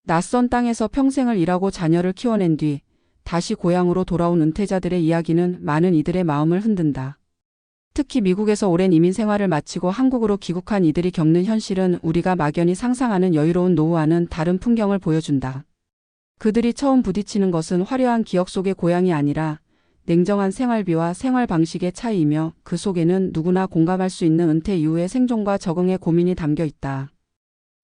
낯선 땅에서 평생을 일하고 자녀를 키워낸 뒤 다시 고향으로 돌아온 은퇴자들의 이야기는 많은 이들의 마음을 흔든다. 특히 미국에서 오랜 이민 생활을 마치고 한국으로 귀국한 이들이 겪는 현실은 우리가 막연히 상상하는 여유로운 노후와는 다른 풍경을 보여준다. 그들이 처음 부딪히는 것은 화려한 기억 속의 고향이 아니라 냉정한 생활비와 생활 방식의 차이이며, 그 속에는 누구나 공감할 수 있는 은퇴 이후의 생존과 적응의 고민이 담겨 있다.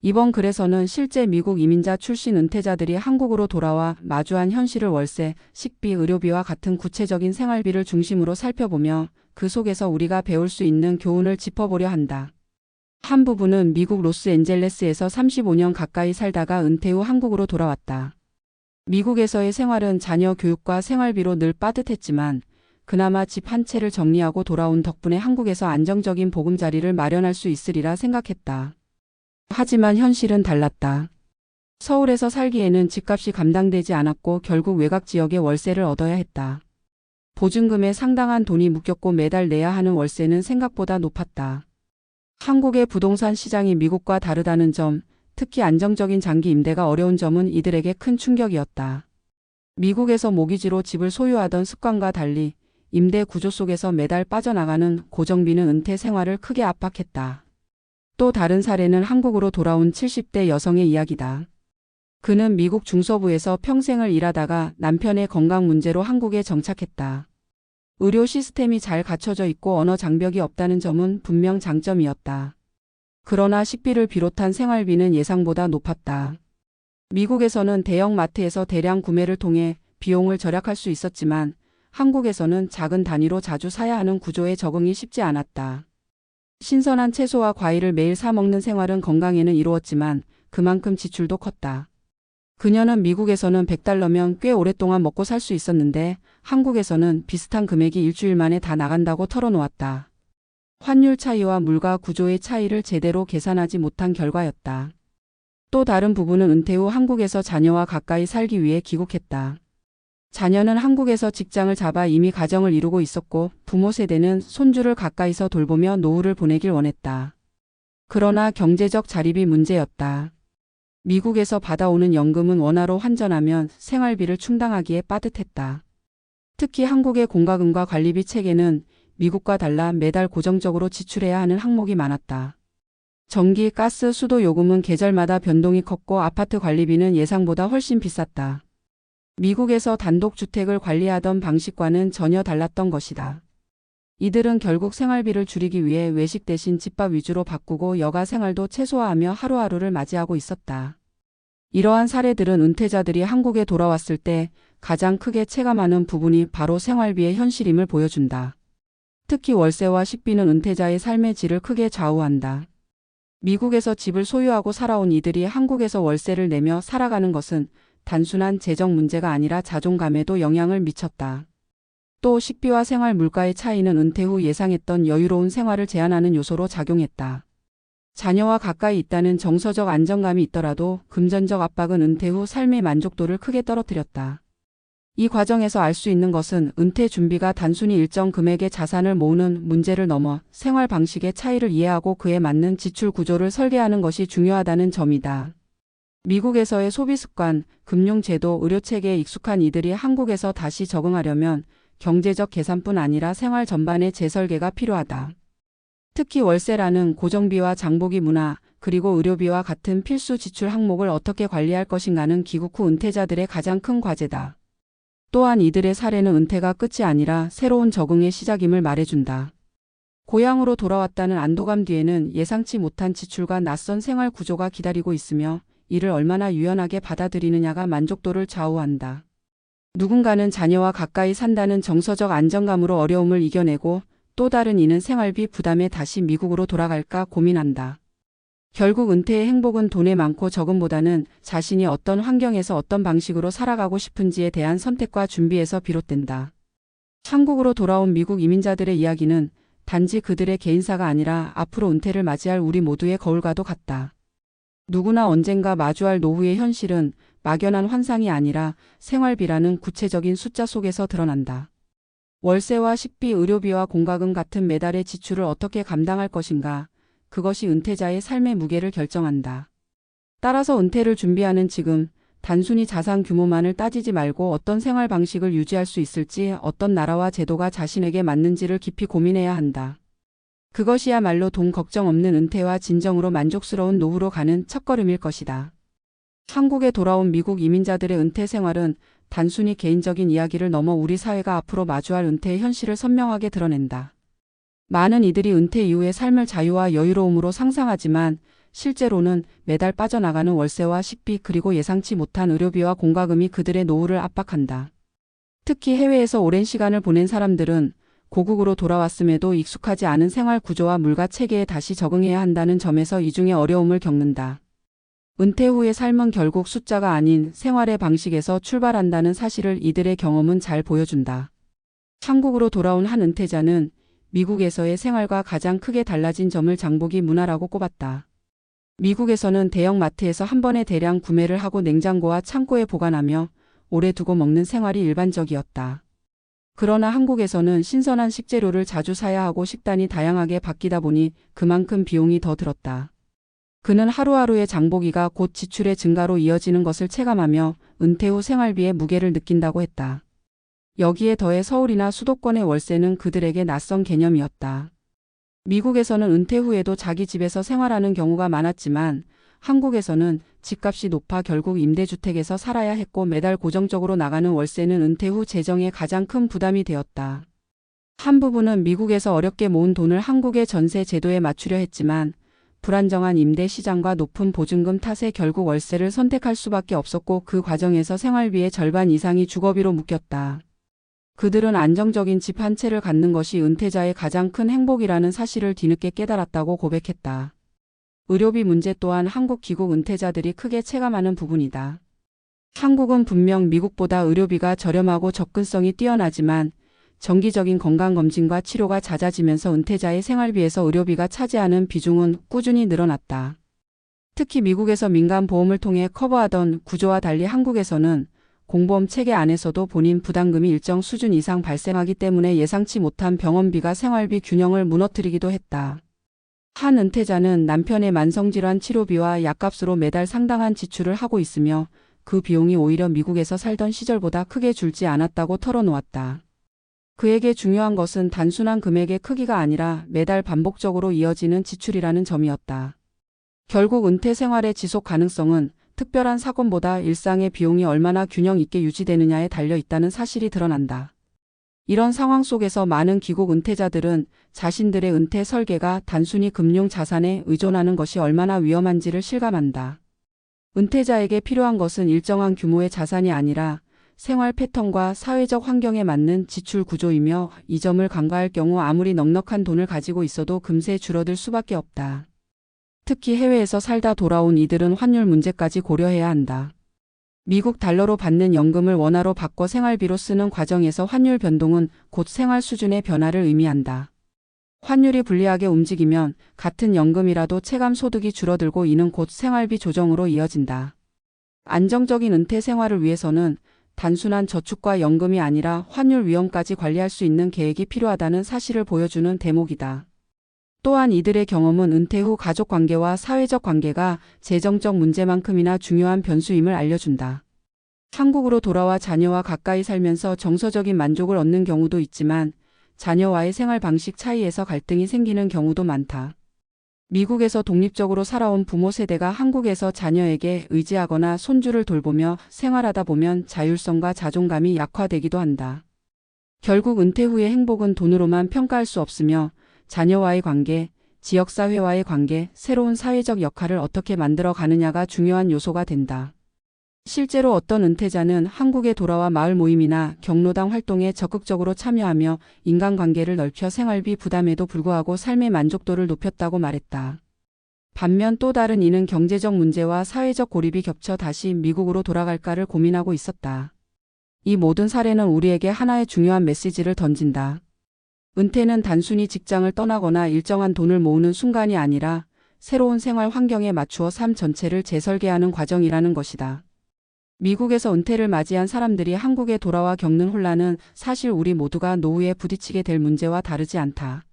이번 글에서는 실제 미국 이민자 출신 은퇴자들이 한국으로 돌아와 마주한 현실을 월세, 식비, 의료비와 같은 구체적인 생활비를 중심으로 살펴보며 그 속에서 우리가 배울 수 있는 교훈을 짚어보려 한다. 한 부부는 미국 로스앤젤레스에서 35년 가까이 살다가 은퇴 후 한국으로 돌아왔다. 미국에서의 생활은 자녀 교육과 생활비로 늘 빠듯했지만 그나마 집 한 채를 정리하고 돌아온 덕분에 한국에서 안정적인 보금자리를 마련할 수 있으리라 생각했다. 하지만 현실은 달랐다. 서울에서 살기에는 집값이 감당되지 않았고 결국 외곽 지역의 월세를 얻어야 했다. 보증금에 상당한 돈이 묶였고 매달 내야 하는 월세는 생각보다 높았다. 한국의 부동산 시장이 미국과 다르다는 점, 특히 안정적인 장기 임대가 어려운 점은 이들에게 큰 충격이었다. 미국에서 모기지로 집을 소유하던 습관과 달리 임대 구조 속에서 매달 빠져나가는 고정비는 은퇴 생활을 크게 압박했다. 또 다른 사례는 한국으로 돌아온 70대 여성의 이야기다. 그는 미국 중서부에서 평생을 일하다가 남편의 건강 문제로 한국에 정착했다. 의료 시스템이 잘 갖춰져 있고 언어 장벽이 없다는 점은 분명 장점이었다. 그러나 식비를 비롯한 생활비는 예상보다 높았다. 미국에서는 대형 마트에서 대량 구매를 통해 비용을 절약할 수 있었지만 한국에서는 작은 단위로 자주 사야 하는 구조에 적응이 쉽지 않았다. 신선한 채소와 과일을 매일 사 먹는 생활은 건강에는 이루었지만 그만큼 지출도 컸다. 그녀는 미국에서는 $100면 꽤 오랫동안 먹고 살 수 있었는데 한국에서는 비슷한 금액이 일주일 만에 다 나간다고 털어놓았다. 환율 차이와 물가 구조의 차이를 제대로 계산하지 못한 결과였다. 또 다른 부부는 은퇴 후 한국에서 자녀와 가까이 살기 위해 귀국했다. 자녀는 한국에서 직장을 잡아 이미 가정을 이루고 있었고 부모 세대는 손주를 가까이서 돌보며 노후를 보내길 원했다. 그러나 경제적 자립이 문제였다. 미국에서 받아오는 연금은 원화로 환전하면 생활비를 충당하기에 빠듯했다. 특히 한국의 공과금과 관리비 체계는 미국과 달라 매달 고정적으로 지출해야 하는 항목이 많았다. 전기, 가스, 수도 요금은 계절마다 변동이 컸고 아파트 관리비는 예상보다 훨씬 비쌌다. 미국에서 단독주택을 관리하던 방식과는 전혀 달랐던 것이다. 이들은 결국 생활비를 줄이기 위해 외식 대신 집밥 위주로 바꾸고 여가 생활도 최소화하며 하루하루를 맞이하고 있었다. 이러한 사례들은 은퇴자들이 한국에 돌아왔을 때 가장 크게 체감하는 부분이 바로 생활비의 현실임을 보여준다. 특히 월세와 식비는 은퇴자의 삶의 질을 크게 좌우한다. 미국에서 집을 소유하고 살아온 이들이 한국에서 월세를 내며 살아가는 것은 단순한 재정 문제가 아니라 자존감에도 영향을 미쳤다. 또 식비와 생활 물가의 차이는 은퇴 후 예상했던 여유로운 생활을 제한하는 요소로 작용했다. 자녀와 가까이 있다는 정서적 안정감이 있더라도 금전적 압박은 은퇴 후 삶의 만족도를 크게 떨어뜨렸다. 이 과정에서 알 수 있는 것은 은퇴 준비가 단순히 일정 금액의 자산을 모으는 문제를 넘어 생활 방식의 차이를 이해하고 그에 맞는 지출 구조를 설계하는 것이 중요하다는 점이다. 미국에서의 소비 습관, 금융제도, 의료체계에 익숙한 이들이 한국에서 다시 적응하려면 경제적 계산뿐 아니라 생활 전반의 재설계가 필요하다. 특히 월세라는 고정비와 장보기 문화, 그리고 의료비와 같은 필수 지출 항목을 어떻게 관리할 것인가는 귀국 후 은퇴자들의 가장 큰 과제다. 또한 이들의 사례는 은퇴가 끝이 아니라 새로운 적응의 시작임을 말해준다. 고향으로 돌아왔다는 안도감 뒤에는 예상치 못한 지출과 낯선 생활 구조가 기다리고 있으며 이를 얼마나 유연하게 받아들이느냐가 만족도를 좌우한다. 누군가는 자녀와 가까이 산다는 정서적 안정감으로 어려움을 이겨내고 또 다른 이는 생활비 부담에 다시 미국으로 돌아갈까 고민한다. 결국 은퇴의 행복은 돈에 많고 적음보다는 자신이 어떤 환경에서 어떤 방식으로 살아가고 싶은지에 대한 선택과 준비에서 비롯된다. 한국으로 돌아온 미국 이민자들의 이야기는 단지 그들의 개인사가 아니라 앞으로 은퇴를 맞이할 우리 모두의 거울과도 같다. 누구나 언젠가 마주할 노후의 현실은 막연한 환상이 아니라 생활비라는 구체적인 숫자 속에서 드러난다. 월세와 식비, 의료비와 공과금 같은 매달의 지출을 어떻게 감당할 것인가, 그것이 은퇴자의 삶의 무게를 결정한다. 따라서 은퇴를 준비하는 지금 단순히 자산 규모만을 따지지 말고 어떤 생활 방식을 유지할 수 있을지, 어떤 나라와 제도가 자신에게 맞는지를 깊이 고민해야 한다. 그것이야말로 돈 걱정 없는 은퇴와 진정으로 만족스러운 노후로 가는 첫걸음일 것이다. 한국에 돌아온 미국 이민자들의 은퇴 생활은 단순히 개인적인 이야기를 넘어 우리 사회가 앞으로 마주할 은퇴의 현실을 선명하게 드러낸다. 많은 이들이 은퇴 이후의 삶을 자유와 여유로움으로 상상하지만 실제로는 매달 빠져나가는 월세와 식비, 그리고 예상치 못한 의료비와 공과금이 그들의 노후를 압박한다. 특히 해외에서 오랜 시간을 보낸 사람들은 고국으로 돌아왔음에도 익숙하지 않은 생활 구조와 물가 체계에 다시 적응해야 한다는 점에서 이중의 어려움을 겪는다. 은퇴 후의 삶은 결국 숫자가 아닌 생활의 방식에서 출발한다는 사실을 이들의 경험은 잘 보여준다. 한국으로 돌아온 한 은퇴자는 미국에서의 생활과 가장 크게 달라진 점을 장보기 문화라고 꼽았다. 미국에서는 대형 마트에서 한 번에 대량 구매를 하고 냉장고와 창고에 보관하며 오래 두고 먹는 생활이 일반적이었다. 그러나 한국에서는 신선한 식재료를 자주 사야 하고 식단이 다양하게 바뀌다 보니 그만큼 비용이 더 들었다. 그는 하루하루의 장보기가 곧 지출의 증가로 이어지는 것을 체감하며 은퇴 후 생활비의 무게를 느낀다고 했다. 여기에 더해 서울이나 수도권의 월세는 그들에게 낯선 개념이었다. 미국에서는 은퇴 후에도 자기 집에서 생활하는 경우가 많았지만 한국에서는 집값이 높아 결국 임대주택에서 살아야 했고 매달 고정적으로 나가는 월세는 은퇴 후 재정에 가장 큰 부담이 되었다. 한 부분은 미국에서 어렵게 모은 돈을 한국의 전세 제도에 맞추려 했지만 불안정한 임대 시장과 높은 보증금 탓에 결국 월세를 선택할 수밖에 없었고 그 과정에서 생활비의 절반 이상이 주거비로 묶였다. 그들은 안정적인 집 한 채를 갖는 것이 은퇴자의 가장 큰 행복이라는 사실을 뒤늦게 깨달았다고 고백했다. 의료비 문제 또한 한국 귀국 은퇴자들이 크게 체감하는 부분이다. 한국은 분명 미국보다 의료비가 저렴하고 접근성이 뛰어나지만 정기적인 건강검진과 치료가 잦아지면서 은퇴자의 생활비에서 의료비가 차지하는 비중은 꾸준히 늘어났다. 특히 미국에서 민간보험을 통해 커버하던 구조와 달리 한국에서는 공보험 체계 안에서도 본인 부담금이 일정 수준 이상 발생하기 때문에 예상치 못한 병원비가 생활비 균형을 무너뜨리기도 했다. 한 은퇴자는 남편의 만성질환 치료비와 약값으로 매달 상당한 지출을 하고 있으며 그 비용이 오히려 미국에서 살던 시절보다 크게 줄지 않았다고 털어놓았다. 그에게 중요한 것은 단순한 금액의 크기가 아니라 매달 반복적으로 이어지는 지출이라는 점이었다. 결국 은퇴 생활의 지속 가능성은 특별한 사건보다 일상의 비용이 얼마나 균형 있게 유지되느냐에 달려 있다는 사실이 드러난다. 이런 상황 속에서 많은 귀국 은퇴자들은 자신들의 은퇴 설계가 단순히 금융 자산에 의존하는 것이 얼마나 위험한지를 실감한다. 은퇴자에게 필요한 것은 일정한 규모의 자산이 아니라 생활 패턴과 사회적 환경에 맞는 지출 구조이며 이 점을 간과할 경우 아무리 넉넉한 돈을 가지고 있어도 금세 줄어들 수밖에 없다. 특히 해외에서 살다 돌아온 이들은 환율 문제까지 고려해야 한다. 미국 달러로 받는 연금을 원화로 바꿔 생활비로 쓰는 과정에서 환율 변동은 곧 생활 수준의 변화를 의미한다. 환율이 불리하게 움직이면 같은 연금이라도 체감 소득이 줄어들고 이는 곧 생활비 조정으로 이어진다. 안정적인 은퇴 생활을 위해서는 단순한 저축과 연금이 아니라 환율 위험까지 관리할 수 있는 계획이 필요하다는 사실을 보여주는 대목이다. 또한 이들의 경험은 은퇴 후 가족 관계와 사회적 관계가 재정적 문제만큼이나 중요한 변수임을 알려준다. 한국으로 돌아와 자녀와 가까이 살면서 정서적인 만족을 얻는 경우도 있지만 자녀와의 생활 방식 차이에서 갈등이 생기는 경우도 많다. 미국에서 독립적으로 살아온 부모 세대가 한국에서 자녀에게 의지하거나 손주를 돌보며 생활하다 보면 자율성과 자존감이 약화되기도 한다. 결국 은퇴 후의 행복은 돈으로만 평가할 수 없으며 자녀와의 관계, 지역사회와의 관계, 새로운 사회적 역할을 어떻게 만들어 가느냐가 중요한 요소가 된다. 실제로 어떤 은퇴자는 한국에 돌아와 마을 모임이나 경로당 활동에 적극적으로 참여하며 인간관계를 넓혀 생활비 부담에도 불구하고 삶의 만족도를 높였다고 말했다. 반면 또 다른 이는 경제적 문제와 사회적 고립이 겹쳐 다시 미국으로 돌아갈까를 고민하고 있었다. 이 모든 사례는 우리에게 하나의 중요한 메시지를 던진다. 은퇴는 단순히 직장을 떠나거나 일정한 돈을 모으는 순간이 아니라 새로운 생활 환경에 맞추어 삶 전체를 재설계하는 과정이라는 것이다. 미국에서 은퇴를 맞이한 사람들이 한국에 돌아와 겪는 혼란은 사실 우리 모두가 노후에 부딪히게 될 문제와 다르지 않다.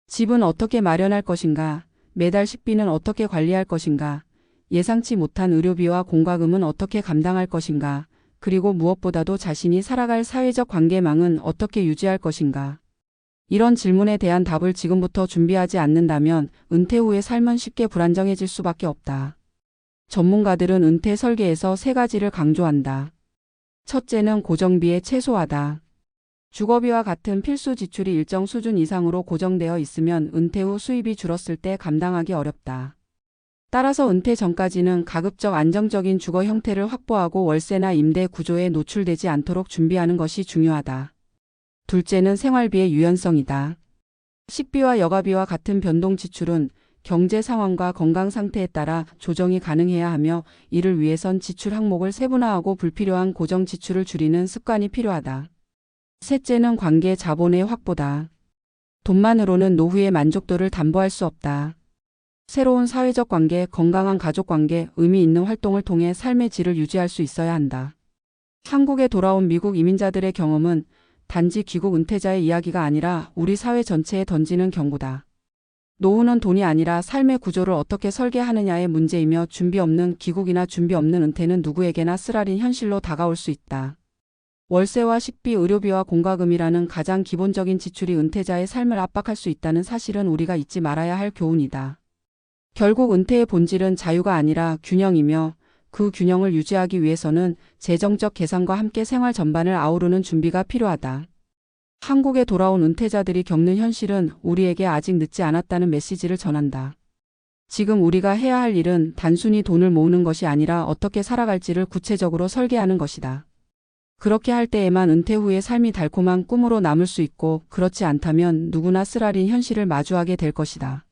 집은 어떻게 마련할 것인가? 매달 식비는 어떻게 관리할 것인가? 예상치 못한 의료비와 공과금은 어떻게 감당할 것인가? 그리고 무엇보다도 자신이 살아갈 사회적 관계망은 어떻게 유지할 것인가? 이런 질문에 대한 답을 지금부터 준비하지 않는다면 은퇴 후의 삶은 쉽게 불안정해질 수밖에 없다. 전문가들은 은퇴 설계에서 세 가지를 강조한다. 첫째는 고정비의 최소화다. 주거비와 같은 필수 지출이 일정 수준 이상으로 고정되어 있으면 은퇴 후 수입이 줄었을 때 감당하기 어렵다. 따라서 은퇴 전까지는 가급적 안정적인 주거 형태를 확보하고 월세나 임대 구조에 노출되지 않도록 준비하는 것이 중요하다. 둘째는 생활비의 유연성이다. 식비와 여가비와 같은 변동 지출은 경제 상황과 건강 상태에 따라 조정이 가능해야 하며 이를 위해선 지출 항목을 세분화하고 불필요한 고정 지출을 줄이는 습관이 필요하다. 셋째는 관계 자본의 확보다. 돈만으로는 노후의 만족도를 담보할 수 없다. 새로운 사회적 관계, 건강한 가족 관계, 의미 있는 활동을 통해 삶의 질을 유지할 수 있어야 한다. 한국에 돌아온 미국 이민자들의 경험은 단지 귀국 은퇴자의 이야기가 아니라 우리 사회 전체에 던지는 경고다. 노후는 돈이 아니라 삶의 구조를 어떻게 설계하느냐의 문제이며 준비 없는 귀국이나 준비 없는 은퇴는 누구에게나 쓰라린 현실로 다가올 수 있다. 월세와 식비, 의료비와 공과금이라는 가장 기본적인 지출이 은퇴자의 삶을 압박할 수 있다는 사실은 우리가 잊지 말아야 할 교훈이다. 결국 은퇴의 본질은 자유가 아니라 균형이며 그 균형을 유지하기 위해서는 재정적 계산과 함께 생활 전반을 아우르는 준비가 필요하다. 한국에 돌아온 은퇴자들이 겪는 현실은 우리에게 아직 늦지 않았다는 메시지를 전한다. 지금 우리가 해야 할 일은 단순히 돈을 모으는 것이 아니라 어떻게 살아갈지를 구체적으로 설계하는 것이다. 그렇게 할 때에만 은퇴 후의 삶이 달콤한 꿈으로 남을 수 있고 그렇지 않다면 누구나 쓰라린 현실을 마주하게 될 것이다.